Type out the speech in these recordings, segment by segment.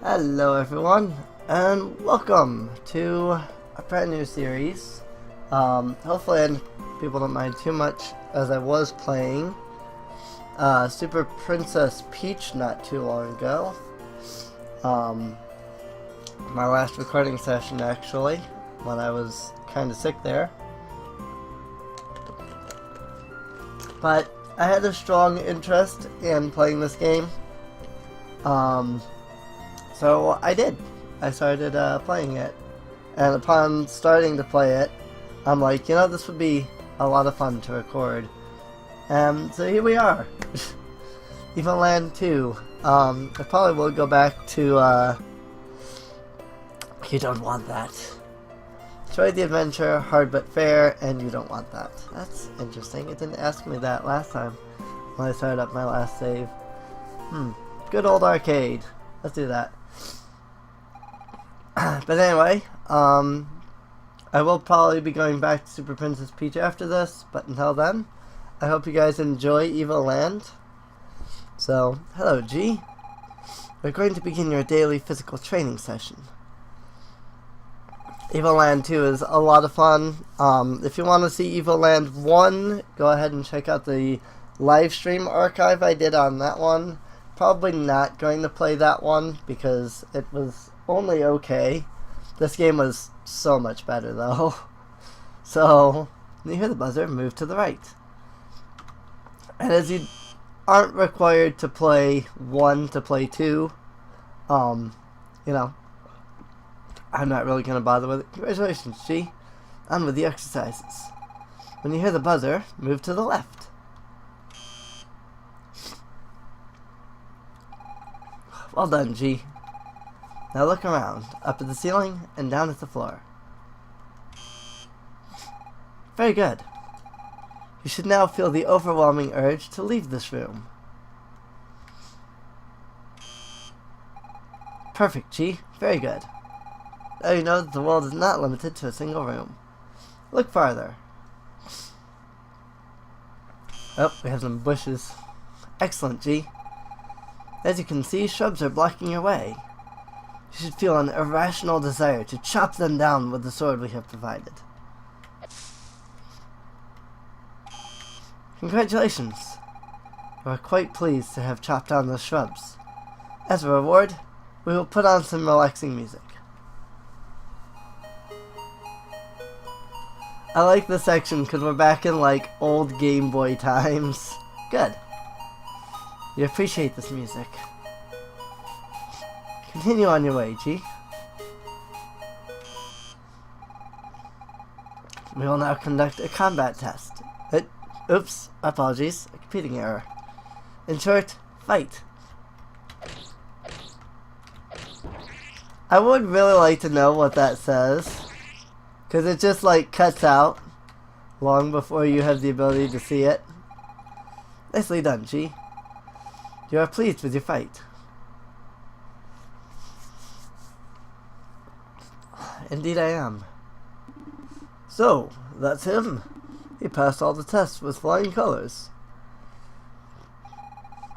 Hello everyone, and welcome to a brand new series. Hopefully people don't mind too much, as I was playing Super Princess Peach not too long ago. My last recording session actually, when I was kind of sick there. But I had a strong interest in playing this game. So I did. I started playing it. And upon starting to play it, I'm like, this would be a lot of fun to record. And so here we are. Evoland 2. I probably will go back to, You Don't Want That. Try the adventure, hard but fair, and you don't want that. That's interesting. It didn't ask me that last time when I started up my last save. Good old arcade. Let's do that. But anyway, I will probably be going back to Super Princess Peach after this, but until then, I hope you guys enjoy Evoland. So, hello G. We're going to begin your daily physical training session. Evoland 2 is a lot of fun. If you want to see Evoland 1, go ahead and check out the live stream archive I did on that one. Probably not going to play that one because it was only okay. This game was so much better though. So, when you hear the buzzer, move to the right. And as you aren't required to play 1 to play 2, I'm not really going to bother with it. Congratulations, G. On with the exercises. When you hear the buzzer, move to the left. Well done, G. Now look around, up at the ceiling and down at the floor. Very good. You should now feel the overwhelming urge to leave this room. Perfect, G. Very good. Now you know that the world is not limited to a single room. Look farther. Oh, we have some bushes. Excellent, G. As you can see, shrubs are blocking your way. You should feel an irrational desire to chop them down with the sword we have provided. Congratulations! You are quite pleased to have chopped down those shrubs. As a reward, we will put on some relaxing music. I like this section because we're back in like old Game Boy times. Good. You appreciate this music. Continue on your way, G. We will now conduct a combat test. Oops, apologies, a computing error. In short, fight. I would really like to know what that says, because it just like cuts out long before you have the ability to see it. Nicely done, G. You are pleased with your fight. Indeed I am. So, that's him. He passed all the tests with flying colors.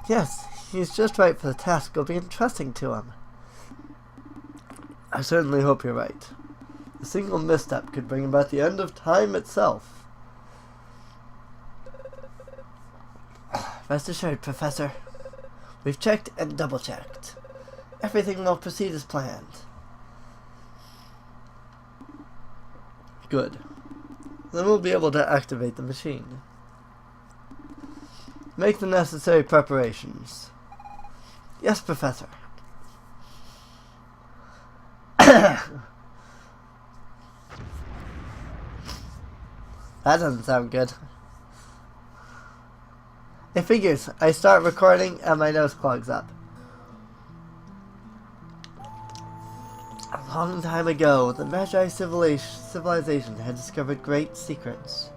Yes, he's just right for the task will be entrusting to him. I certainly hope you're right. A single misstep could bring about the end of time itself. Rest assured, Professor. We've checked and double-checked. Everything will proceed as planned. Good. Then we'll be able to activate the machine. Make the necessary preparations. Yes, Professor. That doesn't sound good. It figures. I start recording and my nose clogs up. A long time ago, the Magi civilization had discovered great secrets.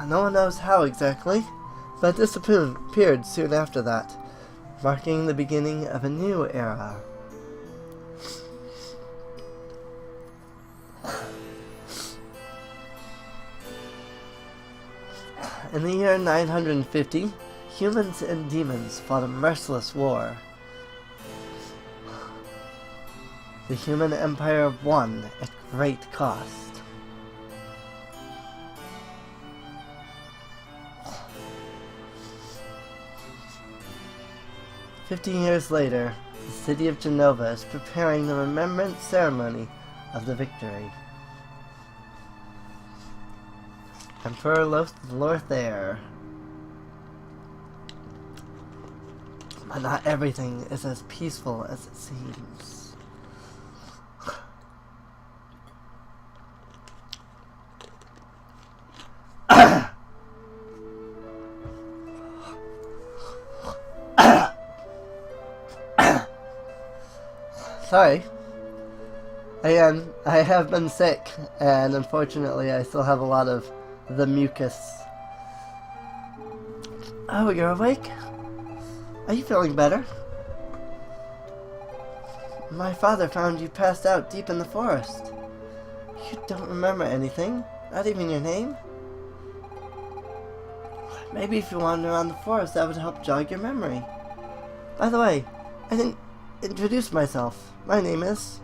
No one knows how exactly, but it disappeared soon after that, marking the beginning of a new era. In the year 950, humans and demons fought a merciless war. The human empire won at great cost. "15 years later, the city of Genova is preparing the remembrance ceremony of the victory. Emperor Lothair. But not everything is as peaceful as it seems. Sorry. Again, I have been sick, and unfortunately I still have a lot of the mucus. Oh, you're awake? Are you feeling better? My father found you passed out deep in the forest. You don't remember anything? Not even your name? Maybe if you wander around the forest, that would help jog your memory. By the way, I didn't introduce myself. My name is...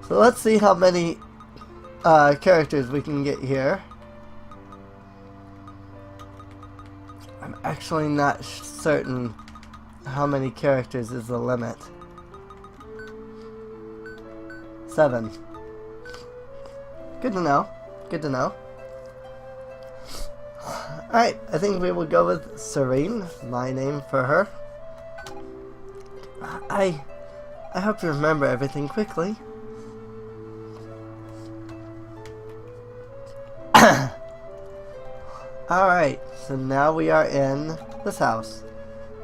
So let's see how many characters we can get here. I'm actually not certain how many characters is the limit. 7. Good to know. Good to know. Alright, I think we will go with Serene, my name for her. I hope you remember everything quickly. Alright, so now we are in this house.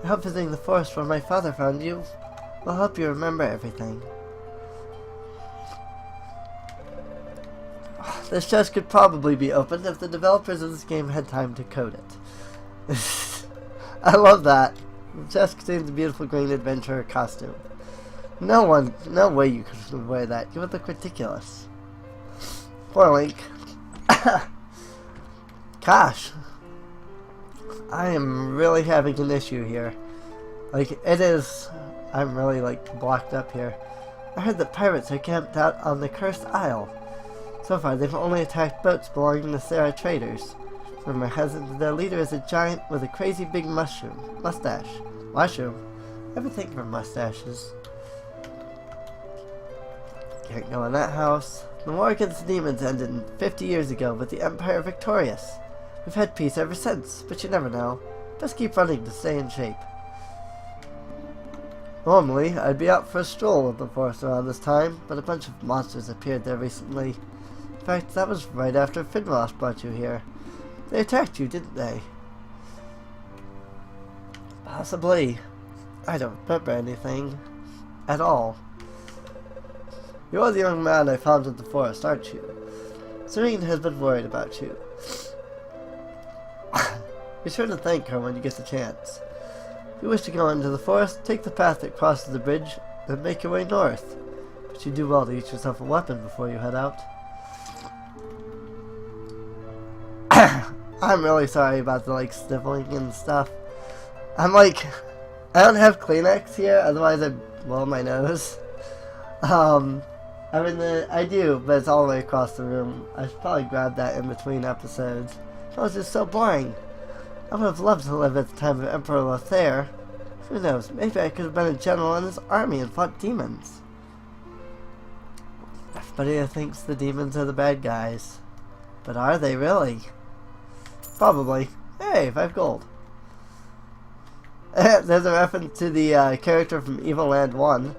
I hope visiting the forest where my father found you will help you remember everything. This chest could probably be opened if the developers of this game had time to code it. I love that. The chest contains a beautiful green adventurer costume. No way you could wear that. You would look ridiculous. Poor Link. Gosh. I am really having an issue here. Like, it is... I'm really, like, blocked up here. I heard that pirates are camped out on the Cursed Isle. So far, they've only attacked boats belonging to Sarah traders. Rumor has it that their leader is a giant with a crazy big mustache. Mushroom? Everything for mustaches. Can't go in that house. The war against the demons ended 50 years ago, with the Empire victorious. We've had peace ever since, but you never know. Just keep running to stay in shape. Normally, I'd be out for a stroll in the forest around this time, but a bunch of monsters appeared there recently. In fact, that was right after Finross brought you here. They attacked you, didn't they? Possibly. I don't remember anything. At all. You're the young man I found in the forest, aren't you? Serene has been worried about you. Be sure to thank her when you get the chance. If you wish to go into the forest, take the path that crosses the bridge, then make your way north. But you do well to get yourself a weapon before you head out. I'm really sorry about the, like, sniffling and stuff. I'm like, I don't have Kleenex here, otherwise I'd blow my nose. I mean, I do, but it's all the way across the room. I should probably grab that in between episodes. That was just so boring. I would have loved to live at the time of Emperor Lothair. Who knows, maybe I could have been a general in his army and fought demons. Everybody thinks the demons are the bad guys. But are they really? Probably. Hey, 5 gold. There's a reference to the character from Evoland 1.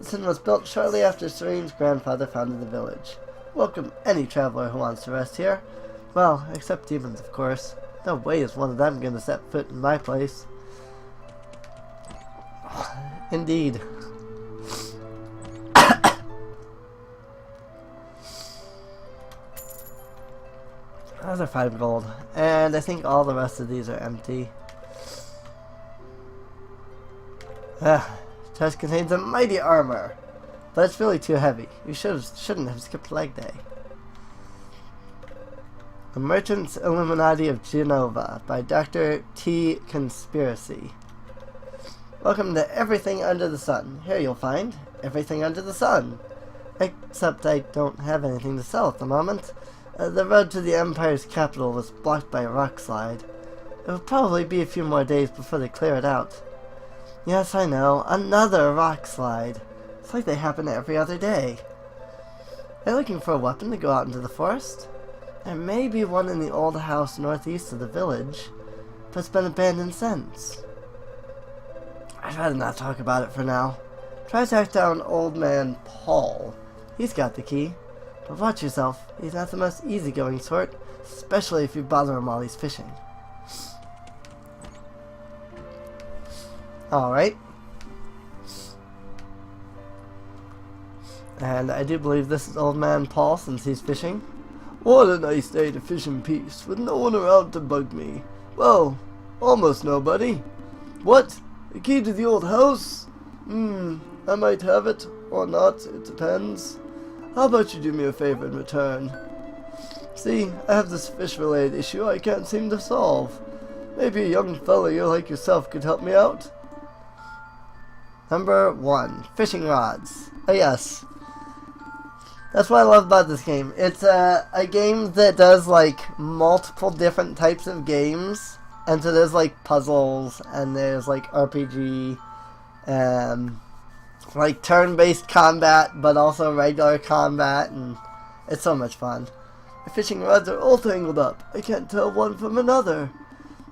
This inn was built shortly after Serene's grandfather founded the village. Welcome any traveler who wants to rest here. Well, except demons, of course. No way is one of them going to set foot in my place. Indeed. Those are 5 gold. And I think all the rest of these are empty. Chest contains a mighty armor, but it's really too heavy. You shouldn't have skipped leg day. The Merchants Illuminati of Genova by Dr. T. Conspiracy. Welcome to Everything Under the Sun. Here you'll find everything under the sun. Except I don't have anything to sell at the moment. The road to the Empire's capital was blocked by a rock slide. It will probably be a few more days before they clear it out. Yes, I know. Another rock slide. It's like they happen every other day. Are you looking for a weapon to go out into the forest? There may be one in the old house northeast of the village, but it's been abandoned since. I'd rather not talk about it for now. Try to track down old man Paul. He's got the key. But watch yourself. He's not the most easygoing sort, especially if you bother him while he's fishing. Alright. And I do believe this is old man Paul since he's fishing. What a nice day to fish in peace, with no one around to bug me. Well, almost nobody. What? The key to the old house? I might have it, or not, it depends. How about you do me a favor in return? See, I have this fish-related issue I can't seem to solve. Maybe a young fella like yourself could help me out? Number 1. Fishing rods. Oh yes. That's what I love about this game. It's a game that does like multiple different types of games. And so there's like puzzles, and there's like RPG, like turn-based combat, but also regular combat, and it's so much fun. The fishing rods are all tangled up. I can't tell one from another.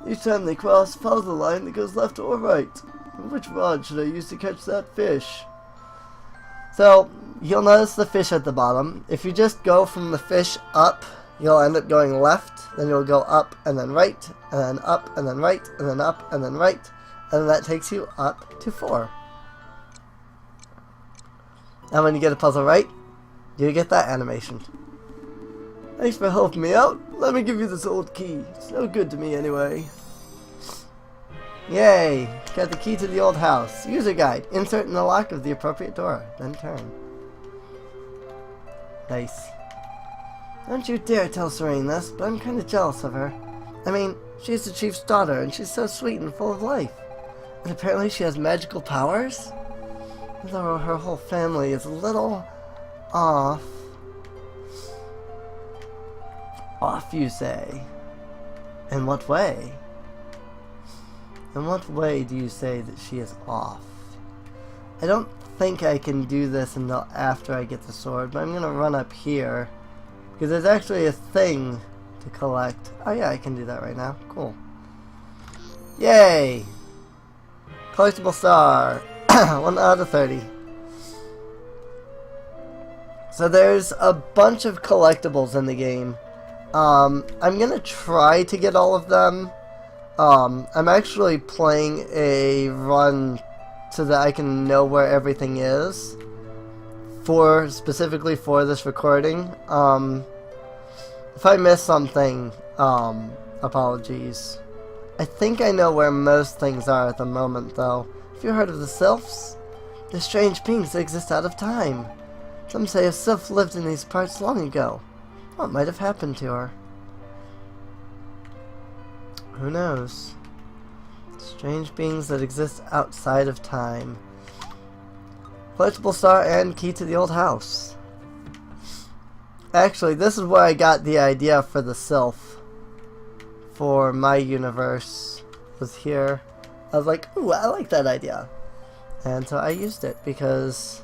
Each time they cross, follow the line that goes left or right. Which rod should I use to catch that fish? So, you'll notice the fish at the bottom. If you just go from the fish up, you'll end up going left, then you'll go up and then right, and then up and then right, and then up and then right, and then that takes you up to 4. And when you get a puzzle right, you get that animation. Thanks for helping me out. Let me give you this old key. It's no good to me anyway. Yay! Got the key to the old house. User guide. Insert in the lock of the appropriate door. Then turn. Nice. Don't you dare tell Serene this, but I'm kind of jealous of her. I mean, she's the chief's daughter, and she's so sweet and full of life. And apparently she has magical powers? Though her whole family is a little off. Off, you say? In what way? In what way do you say that she is off? I don't think I can do this until after I get the sword, but I'm gonna run up here. Because there's actually a thing to collect. Oh yeah, I can do that right now. Cool. Yay! Collectible star. 1 out of 30. So there's a bunch of collectibles in the game. I'm gonna try to get all of them. I'm actually playing a run so that I can know where everything is. Specifically for this recording. If I miss something, apologies. I think I know where most things are at the moment, though. Have you heard of the sylphs? They're strange beings that exist out of time. Some say a sylph lived in these parts long ago. What might have happened to her? Who knows? Strange beings that exist outside of time. Collectible star and key to the old house. Actually, this is where I got the idea for the sylph. For my universe. Was here. I was like, ooh, I like that idea. And so I used it because...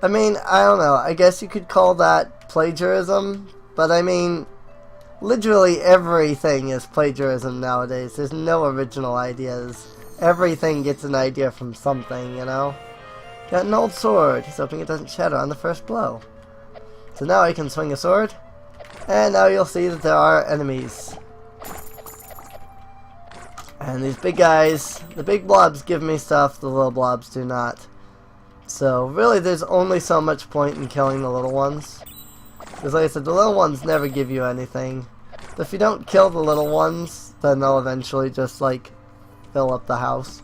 I mean, I don't know. I guess you could call that plagiarism. But I mean... literally everything is plagiarism nowadays. There's no original ideas. Everything gets an idea from something, you know? Got an old sword. He's hoping it doesn't shatter on the first blow. So now I can swing a sword. And now you'll see that there are enemies. And these big guys, the big blobs give me stuff, the little blobs do not. So really there's only so much point in killing the little ones. Because like I said, the little ones never give you anything. But if you don't kill the little ones, then they'll eventually just like fill up the house.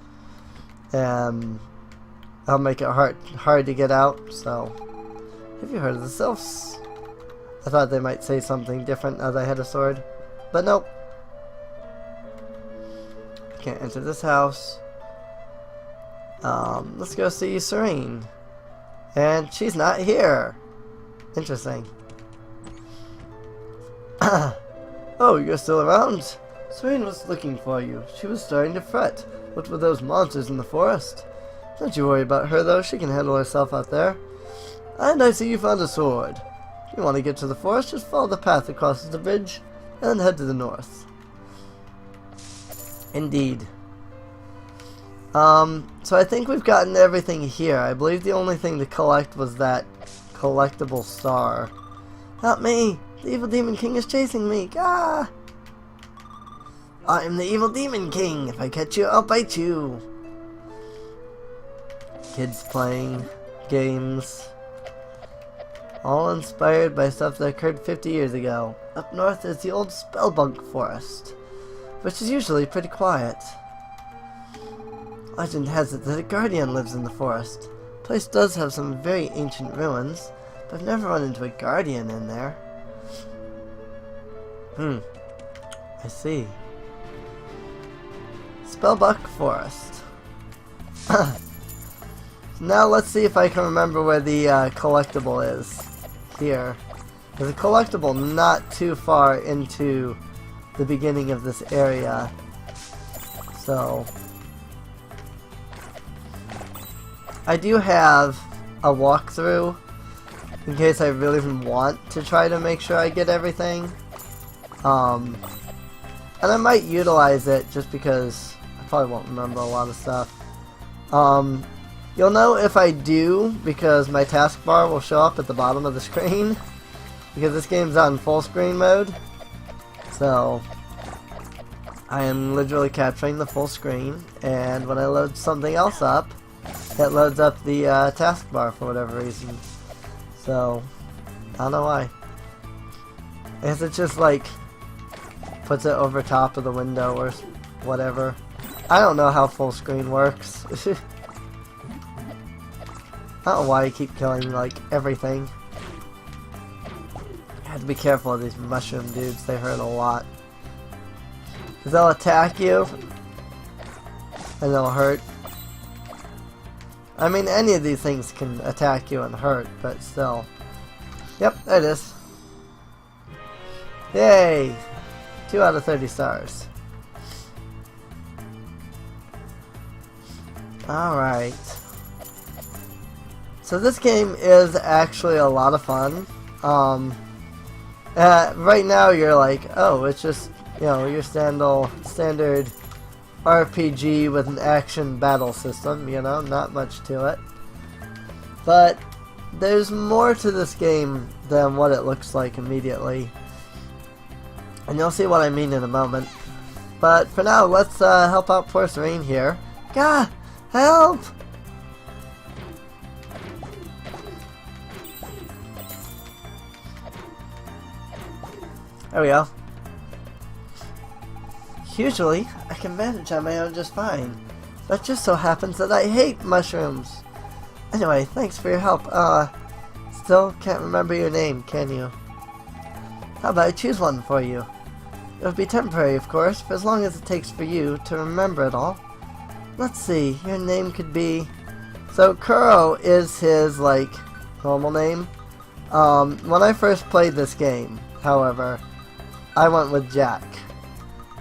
And that'll make it hard to get out, so. Have you heard of the sylphs? I thought they might say something different as I had a sword. But nope. Can't enter this house. Let's go see Serene. And she's not here. Interesting. Oh, you're still around? Serene was looking for you. She was starting to fret. What were those monsters in the forest? Don't you worry about her, though. She can handle herself out there. And I see you found a sword. If you want to get to the forest, just follow the path that crosses the bridge, and head to the north. Indeed. So I think we've gotten everything here. I believe the only thing to collect was that collectible star. Help me! The evil demon king is chasing me! Ah! I'm the evil demon king! If I catch you, I'll bite you! Kids playing games. All inspired by stuff that occurred 50 years ago. Up north is the old Spellbunk Forest, which is usually pretty quiet. Legend has it that a guardian lives in the forest. The place does have some very ancient ruins, but I've never run into a guardian in there. I see. Spellbunk Forest. Now let's see if I can remember where the collectible is. Here. There's a collectible not too far into the beginning of this area. So I do have a walkthrough in case I really want to try to make sure I get everything. And I might utilize it just because I probably won't remember a lot of stuff. You'll know if I do because my taskbar will show up at the bottom of the screen because this game's on full screen mode. So I am literally capturing the full screen, and when I load something else up, it loads up the taskbar for whatever reason. So I don't know why. I guess it just like puts it over top of the window or whatever. I don't know how full screen works. I don't know why I keep killing like everything. I have to be careful of these mushroom dudes, they hurt a lot. Because they'll attack you and they'll hurt. I mean, any of these things can attack you and hurt, but still. Yep, there it is. Yay! 2 out of 30 stars. Alright. So this game is actually a lot of fun. Right now you're like, oh, it's just, you know, your standard RPG with an action battle system, you know, not much to it. But there's more to this game than what it looks like immediately. And you'll see what I mean in a moment. But for now, let's help out poor Serene here. Gah! Help! There we go. Usually, I can manage on my own just fine. But it just so happens that I hate mushrooms. Anyway, thanks for your help. Still can't remember your name, can you? How about I choose one for you? It would be temporary, of course, for as long as it takes for you to remember it all. Let's see, your name could be... So, Kuro is his, like, normal name. When I first played this game, however, I went with Jack.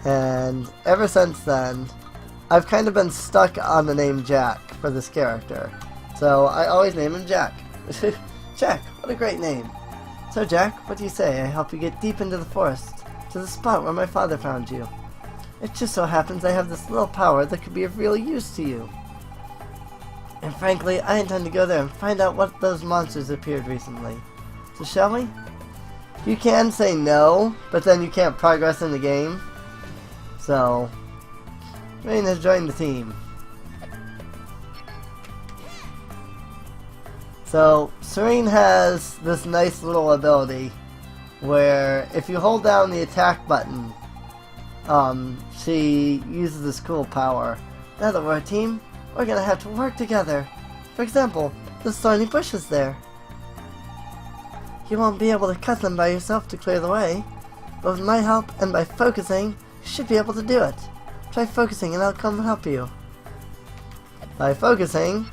And ever since then, I've kind of been stuck on the name Jack for this character. So I always name him Jack. Jack, what a great name. So Jack, what do you say I help you get deep into the forest, to the spot where my father found you? It just so happens I have this little power that could be of real use to you. And frankly, I intend to go there and find out what those monsters appeared recently. So shall we? You can say no, but then you can't progress in the game. So, Serene has joined the team. So, Serene has this nice little ability where if you hold down the attack button, she uses this cool power. Now that we're a team, we're gonna have to work together. For example, the thorny bushes there. You won't be able to cut them by yourself to clear the way, but with my help and by focusing, you should be able to do it. Try focusing and I'll come help you. By focusing,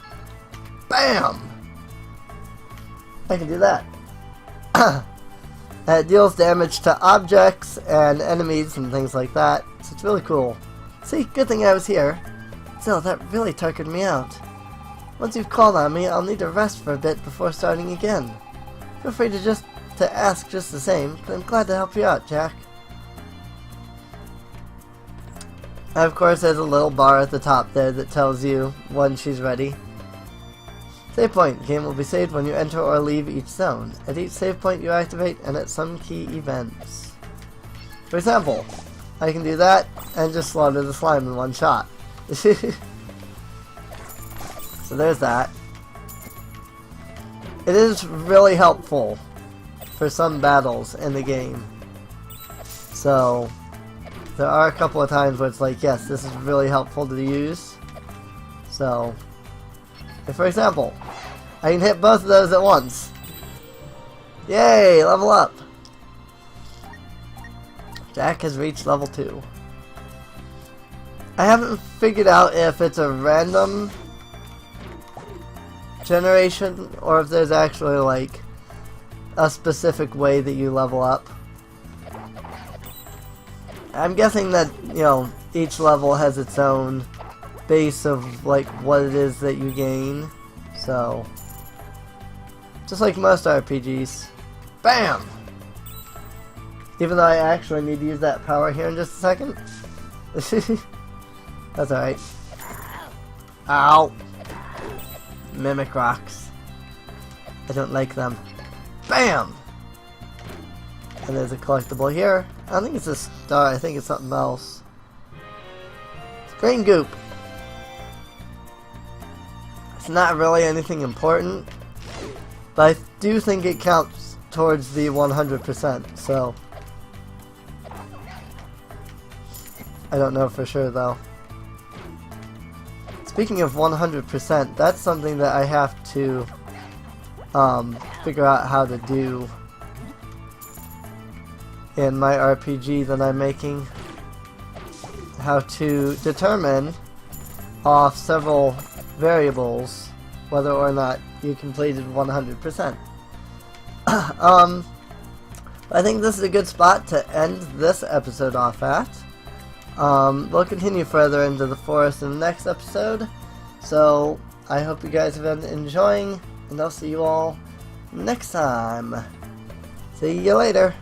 BAM! I can do that. It deals damage to objects and enemies and things like that, so it's really cool. See, good thing I was here. Still, that really tuckered me out. Once you've called on me, I'll need to rest for a bit before starting again. Feel free to ask just the same, but I'm glad to help you out, Jack. And of course, there's a little bar at the top there that tells you when she's ready. Save point. Game will be saved when you enter or leave each zone. At each save point you activate and at some key events. For example, I can do that and just slaughter the slime in one shot. So there's that. It is really helpful for some battles in the game. So there are a couple of times where it's like, yes, this is really helpful to use. So, if for example, I can hit both of those at once. Yay, level up! Jack has reached level 2. I haven't figured out if it's a random generation or if there's actually like a specific way that you level up. I'm guessing that, you know, each level has its own base of like what it is that you gain. So, just like most RPGs. BAM! Even though I actually need to use that power here in just a second. That's alright. Ow! Mimic rocks. I don't like them. BAM! And there's a collectible here. I don't think it's a star, I think it's something else. It's green goop. It's not really anything important, but I do think it counts towards the 100%, so I don't know for sure though. Speaking of 100%, that's something that I have to figure out how to do in my RPG that I'm making. How to determine off several variables whether or not you completed 100%. I think this is a good spot to end this episode off at. We'll continue further into the forest in the next episode, so I hope you guys have been enjoying, and I'll see you all next time. See you later.